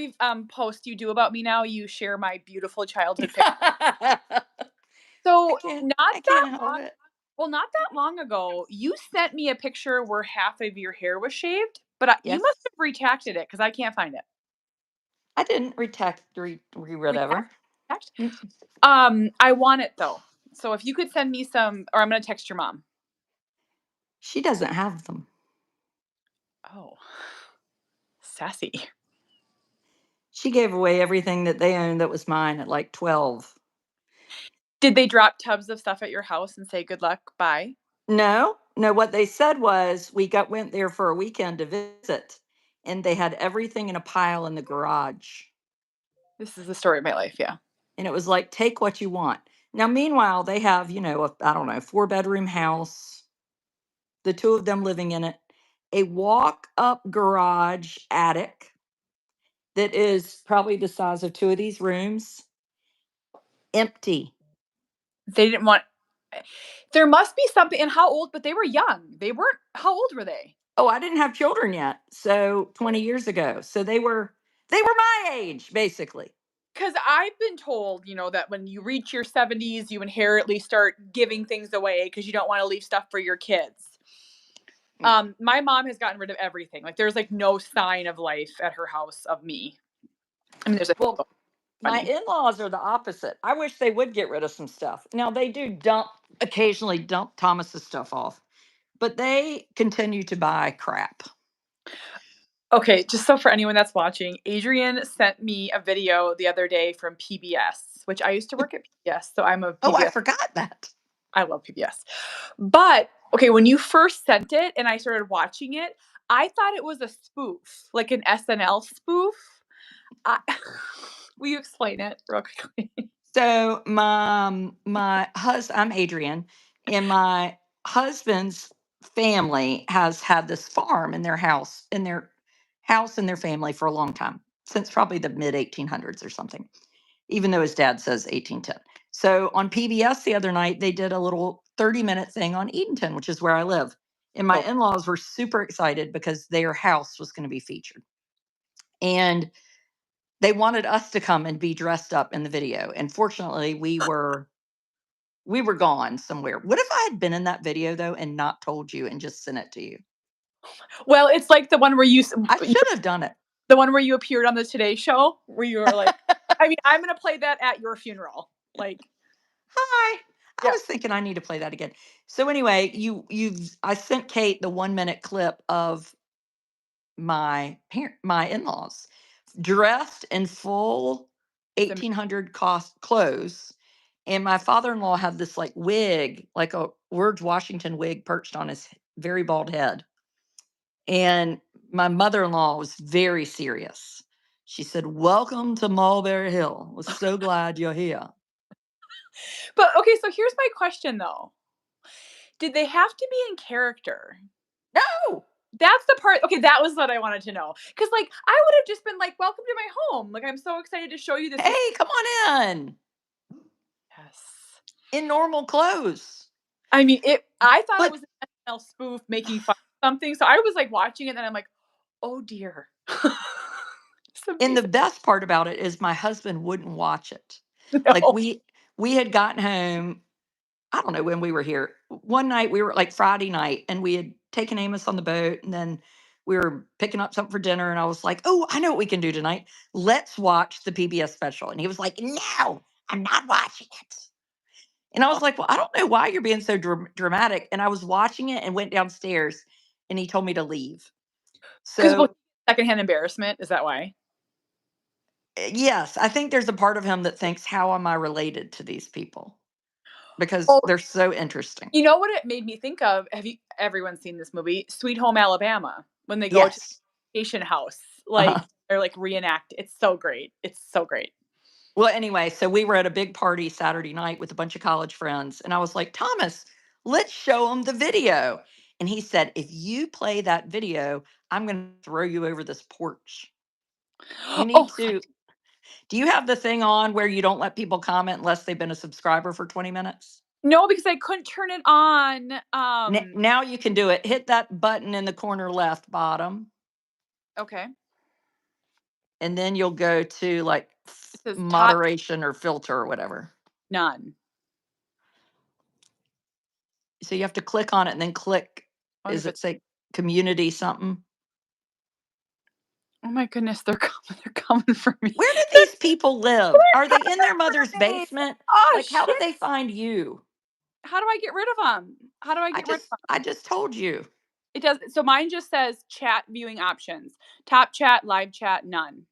every post you do about me now, you share my beautiful childhood picture. I So can't. not I that can't help long, it. well, not that long ago, you sent me a picture where half of your hair was shaved, but you Yes, must have retracted it because I can't find it. I didn't retext Retract, whatever. retract. Mm, I want it though. So if you could send me some, or I'm gonna text your mom. She doesn't have them. Oh, sassy. She gave away everything that they owned that was mine at like 12. Did they drop tubs of stuff at your house and say good luck, bye? No, no, what they said was went there for a weekend to visit, and they had everything in a pile in the garage. This is the story of my life. Yeah. And it was like, take what you want. Now, meanwhile, they have, I don't know, 4-bedroom house, the two of them living in it, a walk up garage attic that is probably the size of two of these rooms, empty. They didn't want. There must be something. And how old? But they were young. They weren't. How old were they? Oh, I didn't have children yet. So 20 years ago. So they were my age, basically. Because I've been told, that when you reach your 70s, you inherently start giving things away because you don't want to leave stuff for your kids. Mm. My mom has gotten rid of everything. Like there's like no sign of life at her house of me. I mean, there's a Well, my funny. in-laws are the opposite. I wish they would get rid of some stuff. Now they do occasionally dump Thomas's stuff off, but they continue to buy crap. Okay, just so for anyone that's watching, Adrian sent me a video the other day from PBS, which I used to work at PBS, so I'm a Oh, I PBS. forgot that. I love PBS. But okay, when you first sent it and I started watching it, I thought it was a spoof, like an SNL spoof. I, will you explain it real quickly? So my husband, I'm Adrian, and my husband's family has had this farm in their family for a long time, since probably the mid 1800s or something, even though his dad says 1810. So on PBS the other night, they did a little 30-minute thing on Edenton, which is where I live. And my Oh, in-laws were super excited because their house was going to be featured. And they wanted us to come and be dressed up in the video. And fortunately, we were gone somewhere. What if I had been in that video though and not told you and just sent it to you? well, it's like the one where I should have done it. the one where you appeared on the Today Show, where you were like, I mean, I'm gonna play that at your funeral. Like, Hi. I yeah. was thinking I need to play that again. So anyway, I sent Kate the 1-minute clip of my in-laws dressed in full It's amazing. 1800 cost clothes. And my father-in-law had this like wig, like a George Washington wig perched on his very bald head. And my mother-in-law was very serious. She said, "Welcome to Mulberry Hill. We're so glad you're here." But okay, so here's my question though. Did they have to be in character? No. That's the part. Okay, that was what I wanted to know. Because like I would have just been like, "Welcome to my home." Like I'm so excited to show you this. Hey, come on in. Yes. In normal clothes. I mean, I thought it But was an SNL spoof making fun of something, so I was like watching it, and I'm like, "Oh dear." It's and the amazing. best part about it is my husband wouldn't watch it. Like No. we had gotten home, I don't know when we were here. One night we were like Friday night and we had taken Amos on the boat and then we were picking up something for dinner and I was like, "Oh, I know what we can do tonight. Let's watch the PBS special." And he was like, "No, I'm not watching it." And I was like, "Well, I don't know why you're being so dramatic." And I was watching it and went downstairs and he told me to leave. Because well, So, secondhand embarrassment, is that why? yes, I think there's a part of him that thinks, how am I related to these people? Because Oh, they're so interesting. you know what it made me think of? Have you everyone seen this movie, Sweet Home Alabama, when they go to the Yes. vacation house, Uh-huh. like, they're, like, reenact it's so great. It's so great. Well, anyway, so we were at a big party Saturday night with a bunch of college friends, and I was like, "Thomas, let's show them the video." And he said, "If you play that video, I'm going to throw you over this porch. You need Oh, to." Do you have the thing on where you don't let people comment unless they've been a subscriber for 20 minutes? no, because I couldn't turn it on, Now you can do it. Hit that button in the corner left bottom. okay. and then you'll go to like It says top moderation or filter or whatever. none. So you have to click on it and then click. I wonder Is if it it's. say community something? Oh my goodness, they're coming. They're coming for me. Where do They're these people live? Are they in their mother's coming for me. basement? Oh Like, how do shit! they find you? How do I get rid of them? How do I I get rid just of I them? just told you. It does. So mine just says chat viewing options. Top chat, live chat, none.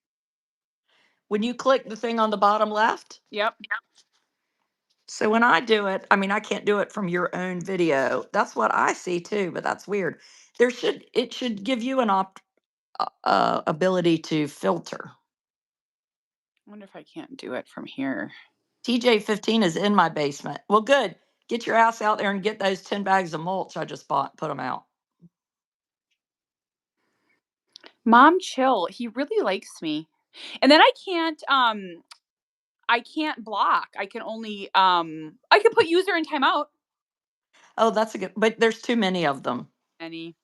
When you click the thing on the bottom left. Yep. So when I do it, I mean, I can't do it from your own video. That's what I see too, but that's weird. It should give you an ability to filter. I wonder if I can't do it from here. TJ15 is in my basement. Well, good. Get your ass out there and get those 10 bags of mulch I just bought. Put them out. Mom, chill. He really likes me. And then I can't block. I can only I can put user in timeout. Oh, that's a good. But there's too many of them. Any.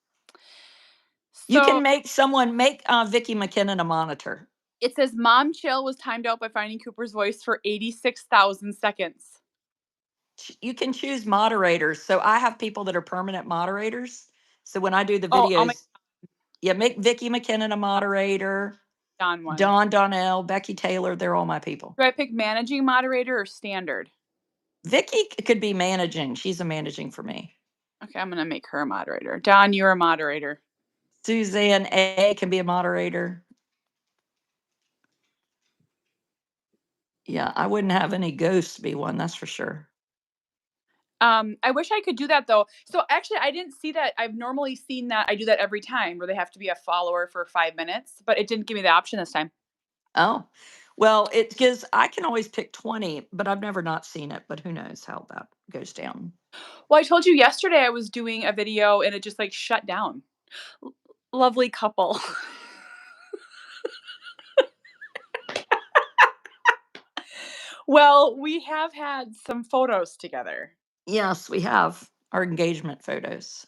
You So can make Vicky McKinnon a monitor. it says Mom Chill was timed out by finding Cooper's voice for 86,000 seconds. You can choose moderators. So I have people that are permanent moderators. So when I do the Oh, I'll make videos, yeah, make Vicky McKinnon a moderator. Don one. Dawn Donnell, Becky Taylor, they're all my people. Do I pick managing moderator or standard? Vicky could be managing. She's a managing for me. Okay, I'm gonna make her a moderator. Don, you're a moderator. Suzanne A can be a moderator. Yeah, I wouldn't have any ghosts be one, that's for sure. I wish I could do that though. So actually, I didn't see that. I've normally seen that. I do that every time where they have to be a follower for 5 minutes, but it didn't give me the option this time. Oh, well, it gives, I can always pick 20, but I've never not seen it, but who knows how that goes down. Well, I told you yesterday I was doing a video and it just like shut down. Lovely couple. Well, we have had some photos together. Yes, we have our engagement photos.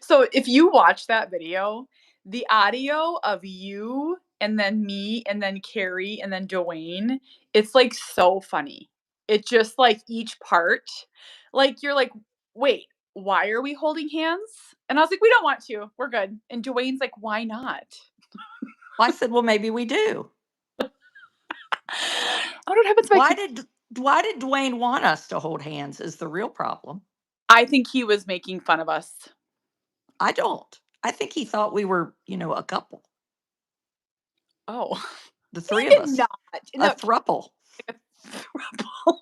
So if you watch that video, the audio of you and then me and then Carrie and then Dwayne, it's like so funny. It just like each part, like you're like, wait, why are we holding hands? And I was like, we don't want to. We're good. And Dwayne's like, why not? Well, I said, well, maybe we do. I wonder what happens if I Why keep. did why did Dwayne want us to hold hands is the real problem. I think he was making fun of us. I don't. I think he thought we were, a couple. Oh, The he three of did us. not. A No, thruple. well,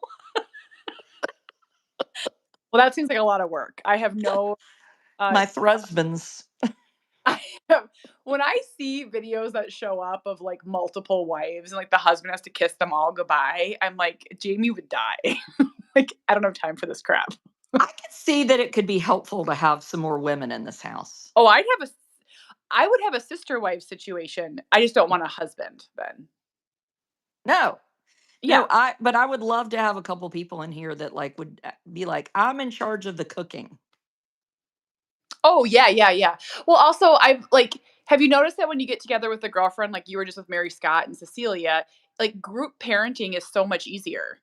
that seems like a lot of work. I have no uh My thrusbands. I have, when I see videos that show up of like multiple wives and like the husband has to kiss them all goodbye, I'm like, Jamie would die. Like, I don't have time for this crap. I could see that it could be helpful to have some more women in this house. Oh, I would have a sister wife situation. I just don't want a husband then. No. Yeah. No, but I would love to have a couple people in here that like would be like, I'm in charge of the cooking. Oh, yeah, yeah, yeah. Well, also, I've like, have you noticed that when you get together with a girlfriend, like you were just with Mary Scott and Cecilia, like group parenting is so much easier.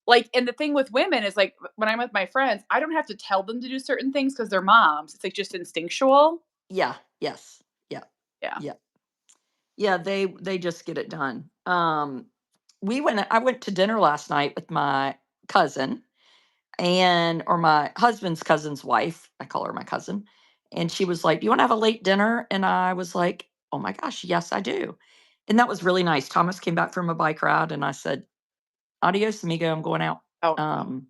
Like, and the thing with women is like when I'm with my friends, I don't have to tell them to do certain things because they're moms. It's like just instinctual. Yeah, yes. Yeah. Yeah. Yeah. Yeah, they just get it done. I went to dinner last night with my cousin or my husband's cousin's wife. I call her my cousin. And she was like, "Do you want to have a late dinner?" And I was like, "Oh my gosh, yes, I do." And that was really nice. Thomas came back from a bike ride and I said, "Adios, amigo, I'm going out." Oh, Um,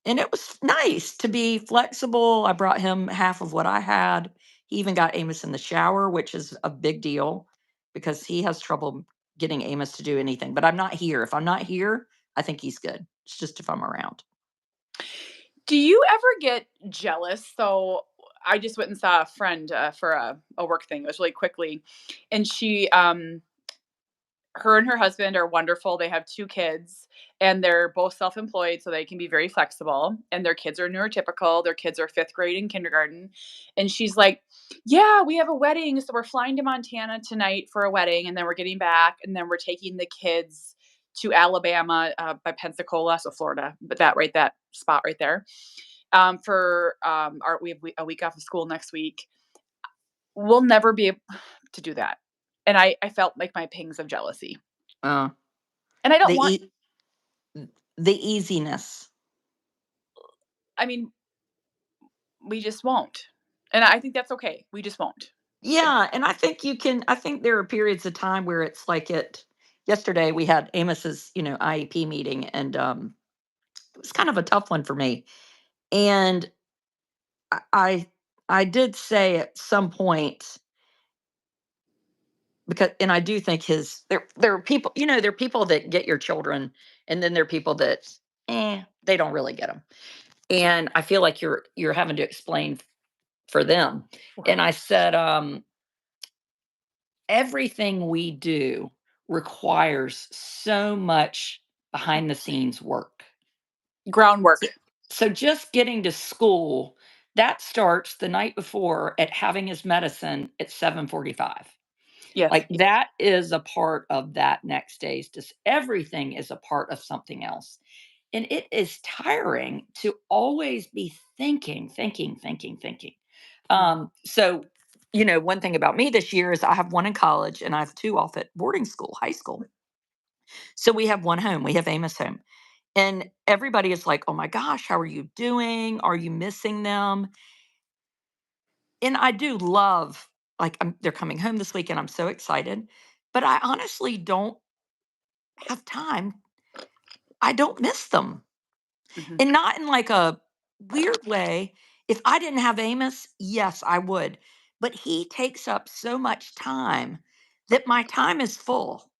and it was nice to be flexible. I brought him half of what I had. He even got Amos in the shower, which is a big deal because he has trouble getting Amos to do anything. But I'm not here. If I'm not here, I think he's good. It's just if I'm around. do you ever get jealous? So I just went and saw a friend for a work thing. It was really quickly, and her and her husband are wonderful. They have 2 kids, and they're both self-employed, so they can be very flexible, and their kids are neurotypical. Their kids are 5th grade and kindergarten, and she's like, "Yeah, we have a wedding, so we're flying to Montana tonight for a wedding, and then we're getting back, and then we're taking the kids to Alabama, by Pensacola," so Florida, but that spot right there, for, our we have a week off of school next week. We'll never be able to do that, and I felt like my pangs of jealousy. Uh, And I don't the want, ea the easiness. I mean, we just won't. And I think that's okay. We just won't. It, Yeah, and I think there are periods of time where it's like it yesterday we had Amos's, IEP meeting, and it was kind of a tough one for me. And I I I did say at some point, because and I do think there are people, there are people that get your children, and then there are people that they don't really get them. And I feel like you're having to explain for them. And I said, everything we do requires so much behind the scenes work. So, groundwork. so just getting to school, that starts the night before at having his medicine at 7:45. Yes. Like that is a part of that next day's just everything is a part of something else. And it is tiring to always be thinking, thinking, thinking, thinking. So, one thing about me this year is I have one in college and I have two off at boarding school, high school. So we have one home, we have Amos home. And everybody is like, oh my gosh, how are you doing? Are you missing them? And I do love, like, they're coming home this weekend. I'm so excited. But I honestly don't have time. I don't miss them. Mhm. And not in like a weird way. If I didn't have Amos, yes, I would. But he takes up so much time that my time is full.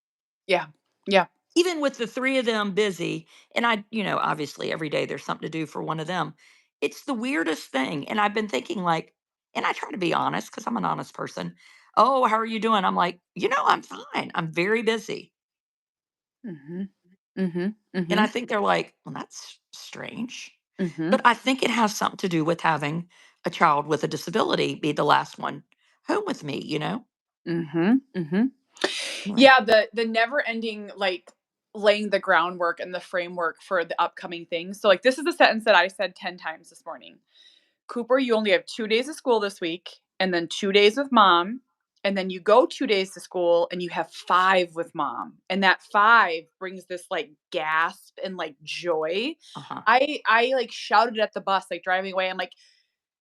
Yeah. Yeah. Even with the three of them busy, and obviously every day there's something to do for one of them. It's the weirdest thing. And I've been thinking, like, and I try to be honest because I'm an honest person. Oh, how are you doing? I'm like, I'm fine. I'm very busy. Mhm. Mhm. And I Mhm. think they're like, well, that's strange. Mhm. But I think it has something to do with having a child with a disability be the last one home with me. Mhm. Mhm. Anyway. Yeah, the never ending, like, laying the groundwork and the framework for the upcoming things. So, like, this is a sentence that I said 10 times this morning. Cooper, you only have 2 days of school this week, and then 2 days with mom, and then you go 2 days to school and you have 5 with mom. And that 5 brings this, like, gasp and, like, joy. Uh-huh. I like shouted at the bus, like, driving away. I'm like,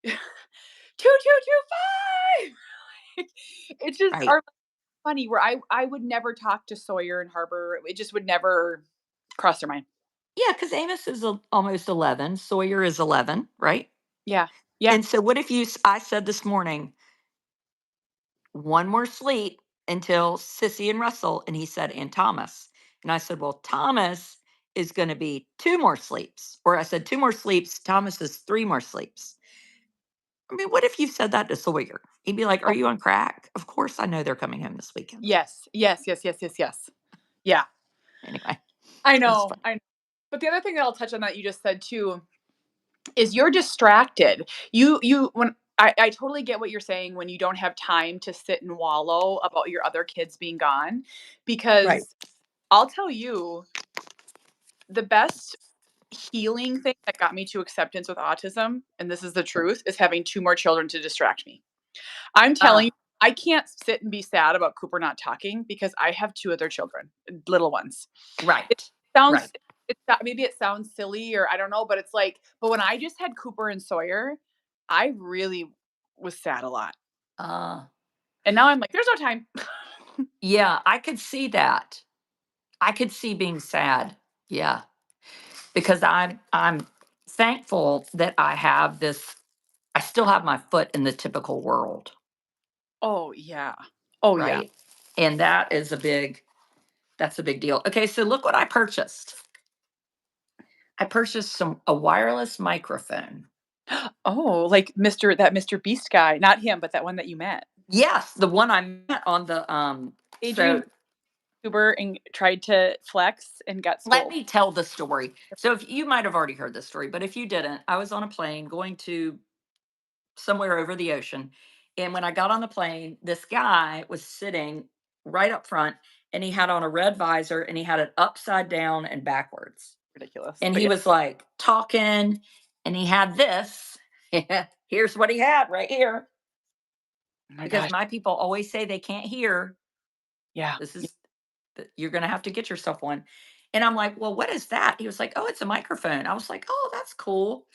2225. Like, it's just Right. are funny where I would never talk to Sawyer and Harbor. It just would never cross their mind. Yeah, because Amos is almost 11. Sawyer is 11, right? Yeah. Yeah. And so what if I said this morning, one more sleep until Sissy and Russell, and he said, and Thomas. And I said, well, Thomas is going to be two more sleeps. Or I said, two more sleeps. Thomas is three more sleeps. I mean, what if you said that to Sawyer? He'd be like, are Oh, you on crack? Of course I know they're coming home this weekend. yes. Yes, yes, yes, yes, yes. Yeah. Anyway, I it's know. fun. I know. But the other thing that I'll touch on that you just said too is you're distracted. You when I totally get what you're saying when you don't have time to sit and wallow about your other kids being gone, Right. because I'll tell you the best healing thing that got me to acceptance with autism, and this is the truth, is having 2 more children to distract me. I'm telling you, Ah, I can't sit and be sad about Cooper not talking because I have 2 other children, little ones. It right. sounds Right. maybe it sounds silly or I don't know, but it's like but when I just had Cooper and Sawyer, I really was sad a lot. Uh, And now I'm like, "There's no time." yeah, I could see that. I could see being sad. Yeah. Because I'm thankful that I still have my foot in the typical world, Oh, yeah. Oh, yeah. right? And that's a big deal. Okay, so look what I purchased. I purchased a wireless microphone. Oh, like Mr. Beast guy. Not him, but that one that you met. Yes, the one I met on the Adrian so of YouTuber and tried to flex and got Let scolded. me tell the story. So if you might have already heard this story, but if you didn't, I was on a plane going to somewhere over the ocean. And when I got on the plane, this guy was sitting right up front and he had on a red visor and he had it upside down and backwards. Ridiculous. And But he yeah. was like talking and he had this. Here's what he had right here. Oh my Because gosh. my people always say they can't hear. Yeah. This is, you're going to have to get yourself one. And I'm like, well, what is that? He was like, oh, it's a microphone. I was like, oh, that's cool.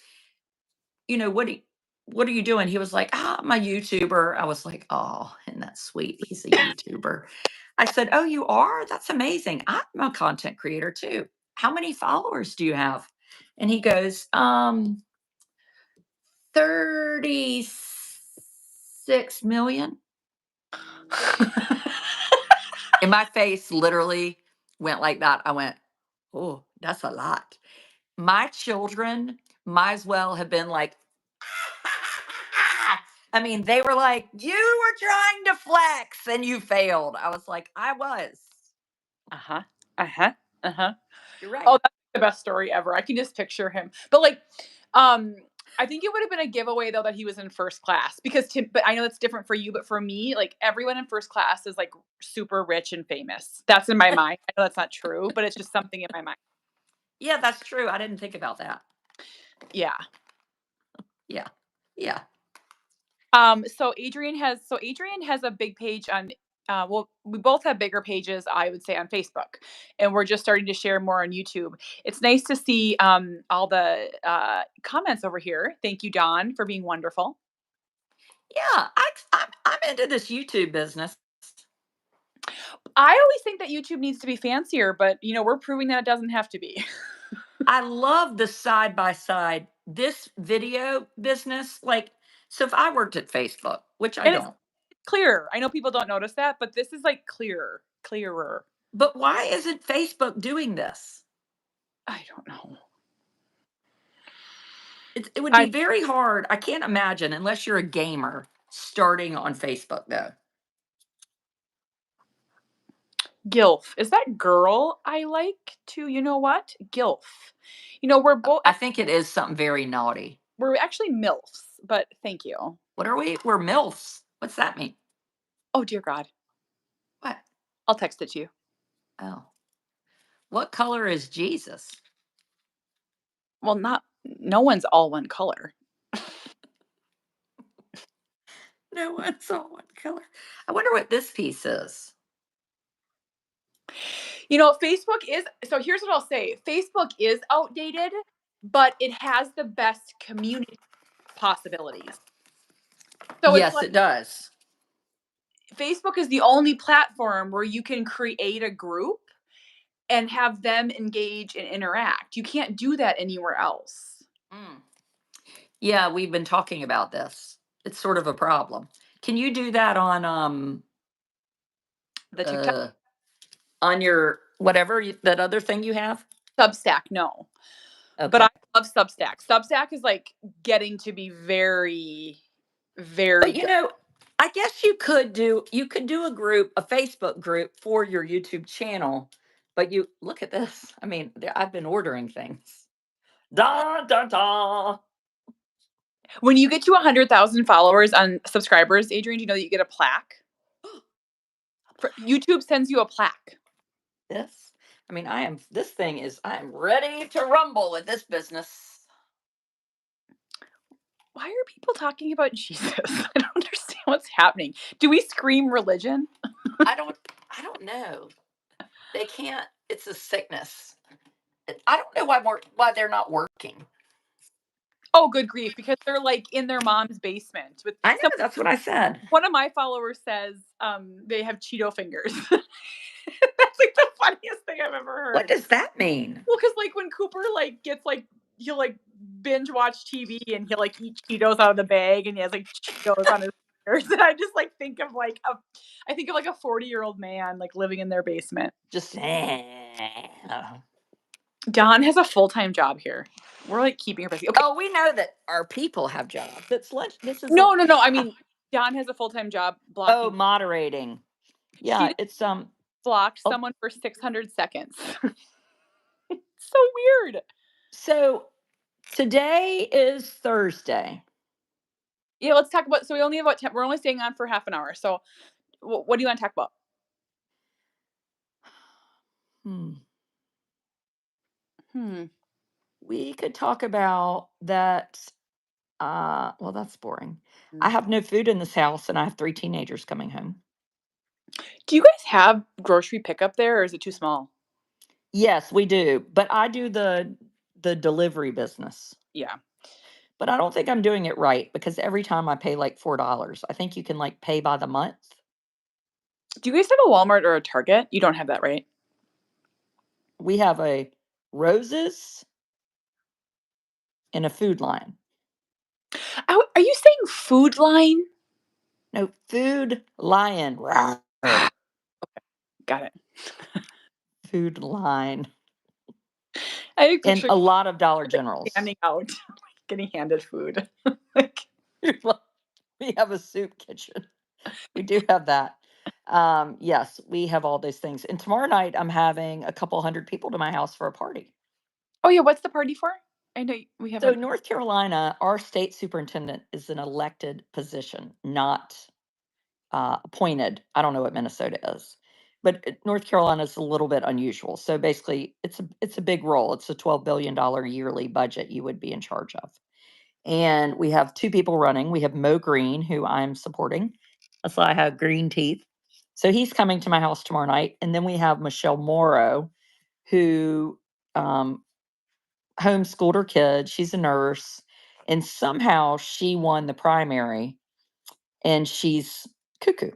You know, what are you doing? He was like, I'm a YouTuber. I was like, oh, isn't that sweet? He's a YouTuber. I said, oh, you are? That's amazing. I'm a content creator too. How many followers do you have? And he goes, 36 million. And my face literally went like that. I went, oh, that's a lot. My children might as well have been like, I mean, they were like, you were trying to flex and you failed. I was like, I was. Uh-huh. Uh-huh. Uh-huh. You're right. Oh, that's the best story ever. I can just picture him. But like, um, I think it would have been a giveaway though that he was in first class because but I know it's different for you, but for me, like everyone in first class is like super rich and famous. That's in my mind. I know that's not true, but it's just something in my mind. Yeah, that's true. I didn't think about that. Yeah. Yeah. Yeah. So Adrian has a big page on well, we both have bigger pages, I would say, on Facebook, and we're just starting to share more on YouTube. It's nice to see all the comments over here. Thank you, Don, for being wonderful. Yeah. I'm into this YouTube business. I always think that YouTube needs to be fancier, but we're proving that it doesn't have to be. I love the side by side, this video business. Like, so if I worked at Facebook, which I And it's don't, clearer. I know people don't notice that, but this is like clearer. but why isn't Facebook doing this? I don't know. It would be I very hard. I can't imagine unless you're a gamer starting on Facebook though. Gilf. Is that girl I like to, you know what? Gilf. We're both I think it is something very naughty. we're actually MILFs, but thank you. What are we? We're MILFs. What's that mean? Oh dear God. What? I'll text it to you. Oh. What color is Jesus? Well, no one's all one color. No one's all one color. I wonder what this piece is. Facebook is so here's what I'll say. Facebook is outdated, but it has the best community possibilities. So it's Yes, like it does. Facebook is the only platform where you can create a group and have them engage and interact. You can't do that anywhere else. Mm. Yeah, we've been talking about this. It's sort of a problem. Can you do that The TikTok uh on your whatever that other thing you have? Substack, no. But Okay. I love Substack. Substack is like getting to be very, very But good. I guess you could do a group, a Facebook group for your YouTube channel. But you look at this. I mean, I've been ordering things. Da da da. When you get to 100,000 followers on subscribers, Adrian, do you know that you get a plaque? YouTube sends you a plaque. This. I mean, this thing is, I am ready to rumble with this business. Why are people talking about Jesus? I don't understand what's happening. Do we scream religion? I don't, I don't know. They can't, it's a sickness. I don't know why they're not working. Oh, good grief, because they're like in their mom's basement with I know, that's what I said. one of my followers says they have Cheeto fingers. That's like the funniest thing I've ever heard. What does that mean? Well, because like when Cooper like gets like he'll like binge watch TV and he'll like eat Cheetos out of the bag and he has like Cheetos on his fingers. And I just like think of like a 40-year-old man like living in their basement. Just Don has a full-time job here. We're like keeping her busy. Okay. oh, we know that our people have jobs. That's lunch. This is No. I mean, Don has a full-time job oh, blocking. moderating. Yeah, She it's blocked Oh, someone for 600 seconds. So weird. so today is Thursday. Yeah, let's talk about. So we only have what? We're only staying on for half an hour. So what do you want to talk about? Hmm. Hmm. We could talk about that. Well, that's boring. I Mm. have no food in this house, and I have 3 teenagers coming home. Do you guys have grocery pickup there, or is it too small? Yes, we do, but I do the delivery business. Yeah. But I don't think I'm doing it right because every time I pay like $4. I think you can like pay by the month. Do you guys have a Walmart or a Target? You don't have that, right? We have a Roses and a Food Line. Are you saying Food Line? No, Food Lion. Rawr. Got it. Food Line. I And picture a lot of Dollar Generals. standing out, getting handed food. Like, We have a soup kitchen. We do have that. Yes, we have all those things. And tomorrow night, I'm having a couple hundred people to my house for a party. oh yeah, what's the party for? I know we So, haven't. North Carolina, our state superintendent is an elected position, not appointed. I don't know what Minnesota is, but North Carolina is a little bit unusual. So basically, it's a big role. It's a $12 billion yearly budget you would be in charge of. And we have 2 people running. We have Mo Green, who I'm supporting. That's why I have green teeth. So he's coming to my house tomorrow night. And then we have Michelle Morrow, who um, homeschooled her kids. She's a nurse. And somehow she won the primary and she's cuckoo.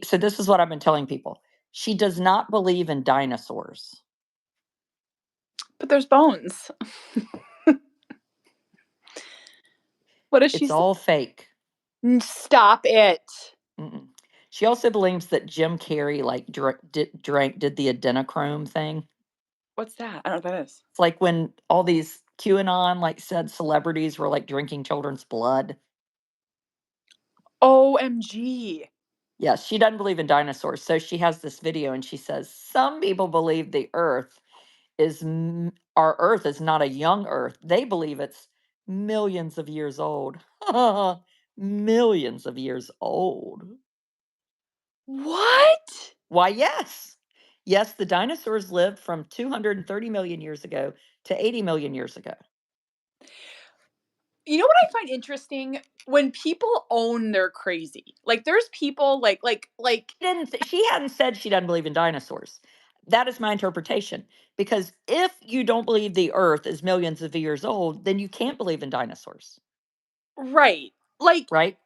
So this is what I've been telling people. She does not believe in dinosaurs. But there's bones. What does she It's say? all fake. Stop it. Mm-mm. She also believes that Jim Carrey like did the adrenochrome thing. What's that? I don't know what that is. It's like when all these QAnon like said celebrities were like drinking children's blood. OMG. Yes, she doesn't believe in dinosaurs. So she has this video and she says some people believe our Earth is not a young Earth. They believe it's millions of years old. Millions of years old. What? Why, yes. Yes, the dinosaurs lived from 230 million years ago to 80 million years ago. You know what I find interesting? When people own they're crazy. Like there's people like She hadn't said she doesn't believe in dinosaurs. That is my interpretation. Because if you don't believe the Earth is millions of years old, then you can't believe in dinosaurs, right. Like right?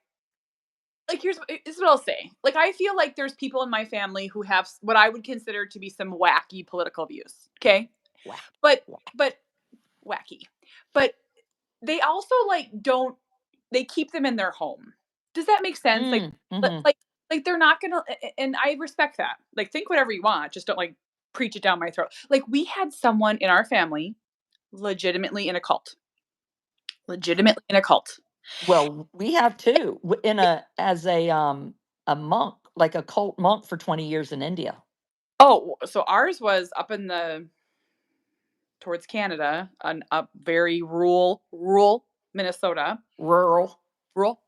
this is what I'll say. Like I feel like there's people in my family who have what I would consider to be some wacky political views. Okay? Whack, But whack. but wacky. But they also like don't they keep them in their home. Does that make sense? Like Mm-hmm. like they're not gonna and I respect that. Like think whatever you want, just don't like preach it down my throat. Like we had someone in our family legitimately in a cult. Legitimately in a cult. Well, we have too in a monk, like a cult monk for 20 years in India. Oh, so ours was up in the towards Canada, an up very rural Minnesota, Rural. rural.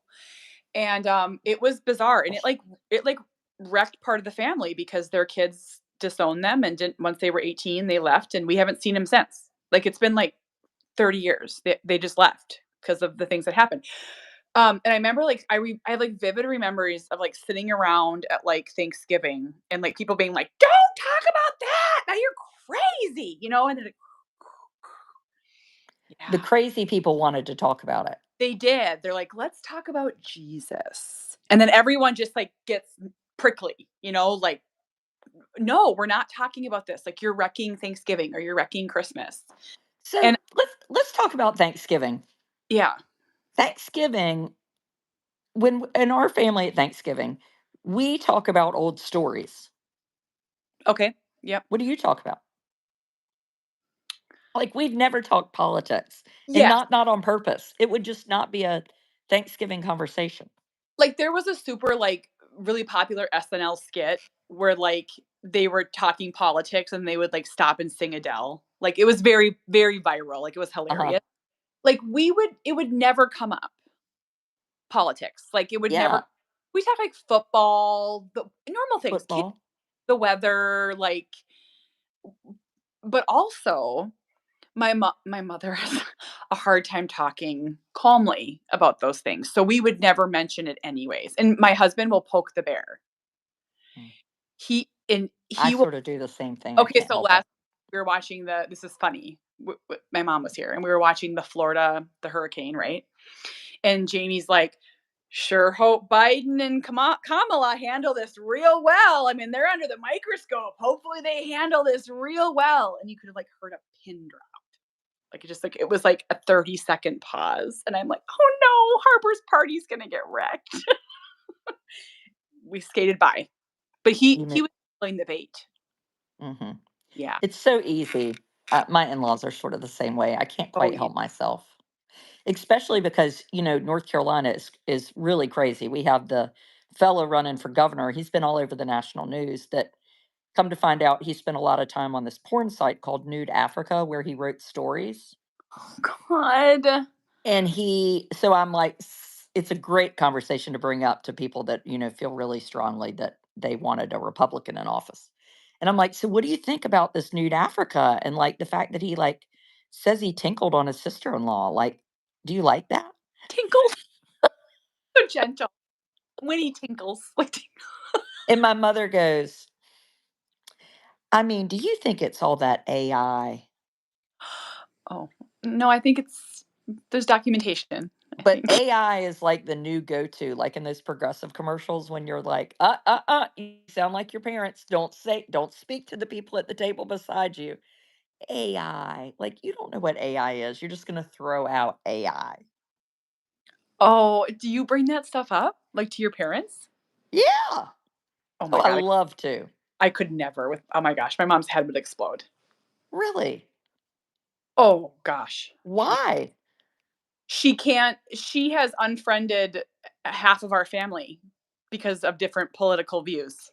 And it was bizarre and it wrecked part of the family because their kids disowned them and didn't once they were 18 they left and we haven't seen them since. Like it's been like 30 years. They just left because of the things that happened. And I remember like I have like vivid memories of like sitting around at like Thanksgiving and like people being like, "Don't talk about that. Now you're crazy," and then like, The yeah, crazy people wanted to talk about it. they did. They're like, "Let's talk about Jesus," and then everyone just like gets prickly, like, "No, we're not talking about this. Like you're wrecking Thanksgiving or you're wrecking Christmas." And So let's talk about Thanksgiving. yeah, Thanksgiving, when in our family at Thanksgiving, we talk about old stories. okay, yep, What do you talk about? Like we've never talked politics, and yes. not on purpose. It would just not be a Thanksgiving conversation. Like there was a super like really popular SNL skit where, like, they were talking politics and they would, like, stop and sing Adele. Like, it was very, very viral, like, it was Uh-huh. hilarious. Like, it would never come up, politics, like, it would never Yeah. we talk, like, football, the normal things, kids, Football. the weather, like but also, my mother has a hard time talking calmly about those things, so we would never mention it anyways, and my husband will poke the bear. Mm. I He will sort of do the same thing. I okay, can't so help it. last we were watching this is funny, my mom was here, and we were watching the hurricane, right? And Jamie's like, "Sure hope Biden and Kamala handle this real well. I mean, they're under the microscope. Hopefully they handle this real well." And you could have, like, heard a pin drop. Like, it was like a 30-second pause, and I'm like, "Oh, no, Harper's party's gonna get wrecked." We skated by, but You he know, was playing the bait. mhm. Yeah. It's so easy. My in-laws are sort of the same way. I can't Oh, quite yeah. help myself, especially because North Carolina is really crazy. We have the fellow running for governor. He's been all over the national news. That come to find out, he spent a lot of time on this porn site called Nude Africa, where he wrote stories. Oh, God. And so I'm like, it's a great conversation to bring up to people that, feel really strongly that they wanted a Republican in office. And I'm like, so what do you think about this nude Africa? And like the fact that he like says he tinkled on his sister-in-law. Like, do you like that? Tinkles. So gentle. Winnie tinkles. Like, And my mother goes, I mean, do you think it's all that AI? oh, no, I think there's documentation, I But think. AI is like the new go-to, like in those progressive commercials when you're like, you sound like your parents. Don't speak to the people at the table beside you. AI. Like, you don't know what AI is. You're just gonna throw out AI. Oh, do you bring that stuff up, like, to your parents? Yeah. Oh Oh, my I god, love to. I could never with oh my gosh, my mom's head would explode. Really? Oh gosh. Why? She has unfriended half of our family because of different political views.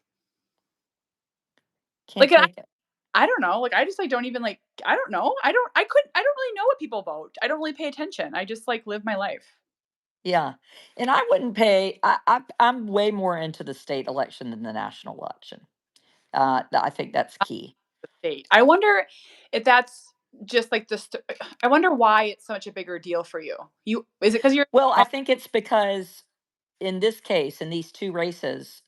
Can't Like, and take it. I don't know, like, I just, like, don't even, like I don't know. I don't really know what people vote. I don't really pay attention. I just, like, live my life. Yeah. And I wouldn't pay I'm way more into the state election than the national election. I think that's key. The state. I wonder if that's just, like, I wonder why it's such a bigger deal for you. You is it because 'cause you're Well, I think it's because in this case, in these 2 races,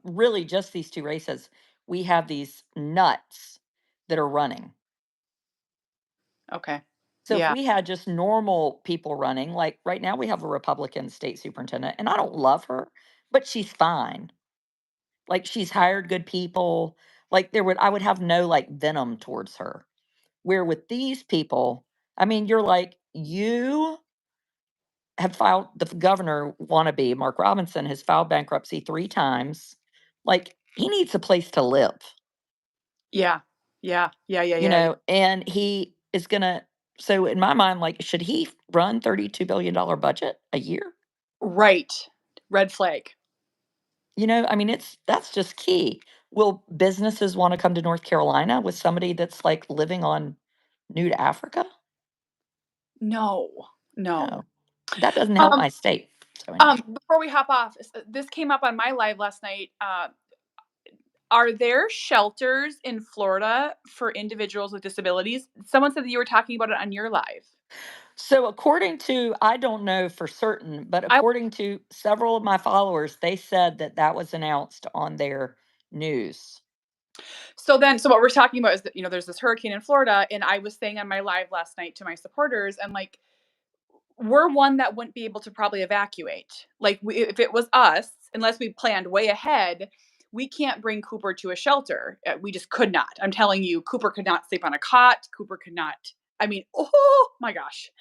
really just these 2 races, we have these nuts that are running. okay. So if Yeah. we had just normal people running, like right now we have a Republican state superintendent, and I don't love her, but she's fine. Like she's hired good people. Like I would have no like venom towards her. Where with these people, I mean, you're like, you have filed the governor wannabe, Mark Robinson, has filed bankruptcy 3 times. Like, he needs a place to live, Yeah. Yeah. Yeah, yeah, yeah, yeah. and he is gonna so in my mind, like, should he run $32 billion budget a year? Right. Red flag. I mean, that's just key. Will businesses wanna come to North Carolina with somebody that's, like, living on nude Africa? No. No. No. That doesn't help Um, my state. So anyway. before we hop off, this came up on my live last night. Are there shelters in Florida for individuals with disabilities? Someone said that you were talking about it on your live. So according to I don't know for certain, but I according to several of my followers, they said that that was announced on their news. so what we're talking about is that, there's this hurricane in Florida, and I was saying on my live last night to my supporters, and, like, we're one that wouldn't be able to probably evacuate. Like, if it was us, unless we planned way ahead, we can't bring Cooper to a shelter. We just could not. I'm telling you, Cooper could not sleep on a cot. Cooper could not. I mean, oh my gosh.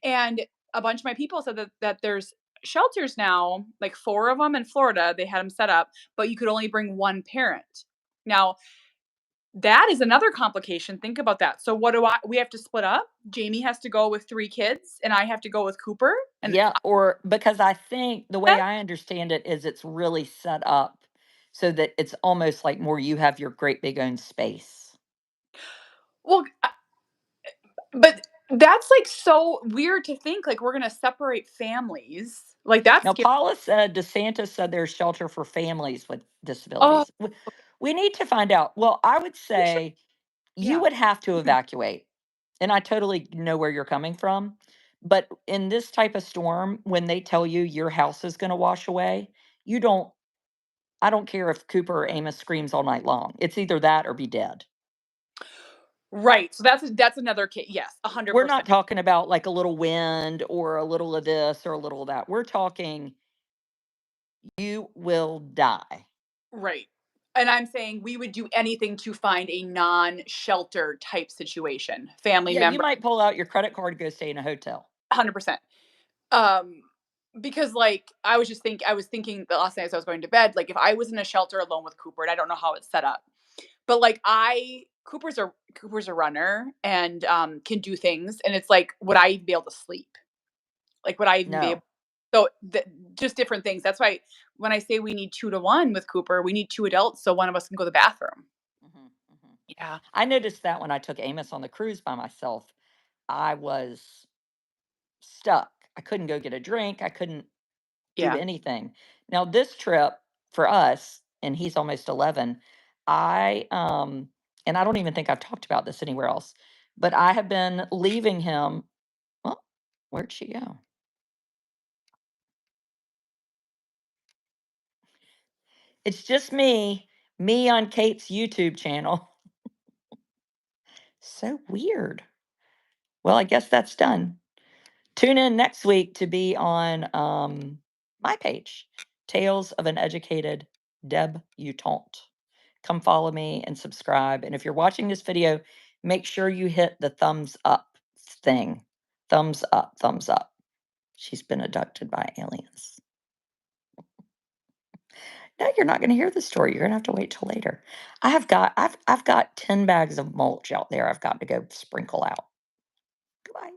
And a bunch of my people said that there's shelters now, like 4 of them in Florida. They had them set up, but you could only bring one parent. Now, that is another complication. Think about that. So what do we have to split up? Jamie has to go with 3 kids and I have to go with Cooper and Yeah, or because I think the way that I understand it is it's really set up. so that it's almost like more you have your great big own space. Well, but that's, like, so weird to think, like, we're gonna separate families. Like, that's Now, scary. Paula said DeSantis said there's shelter for families with Oh, disabilities. We need to find out. Well, I would we should. say you Yeah. would have to Mhm. evacuate. And I totally know where you're coming from. But in this type of storm, when they tell you your house is going to wash away, you don't, I don't care if Cooper or Amos screams all night long. It's either that or be dead. Right, so that's another case. Yes, We're 100%. not talking about like a little wind or a little of this or a little of that. We're talking you will die. Right. And I'm saying we would do anything to find a non-shelter type situation. Family Yeah, you member, might pull out your credit card and go stay in a hotel. 100%. Um, because, like, I was thinking the last night as I was going to bed, like, if I was in a shelter alone with Cooper, and I don't know how it's set up, but, like, I Cooper's a runner and, can do things, and it's like, would I even be able to sleep? Like, would I even be able? No. So, just different things. That's why when I say we need 2 to 1 with Cooper, we need 2 adults so one of us can go to the bathroom. Mhm, mhm. Yeah. I noticed that when I took Amos on the cruise by myself, I was stuck. I couldn't go get a drink. I couldn't do Yeah. anything. Now this trip for us, and he's almost 11, and I don't even think I've talked about this anywhere else, but I have been leaving him. Oh, where'd she go? It's just me on Kate's YouTube channel. So weird. Well, I guess that's done. Tune in next week to be on my page, Tales of an Educated Debutante. Come follow me and subscribe. And if you're watching this video, make sure you hit the thumbs up thing. Thumbs up, thumbs up. She's been abducted by aliens. No, you're not going to hear the story. You're going to have to wait till later. I've got 10 bags of mulch out there I've got to go sprinkle out. Goodbye.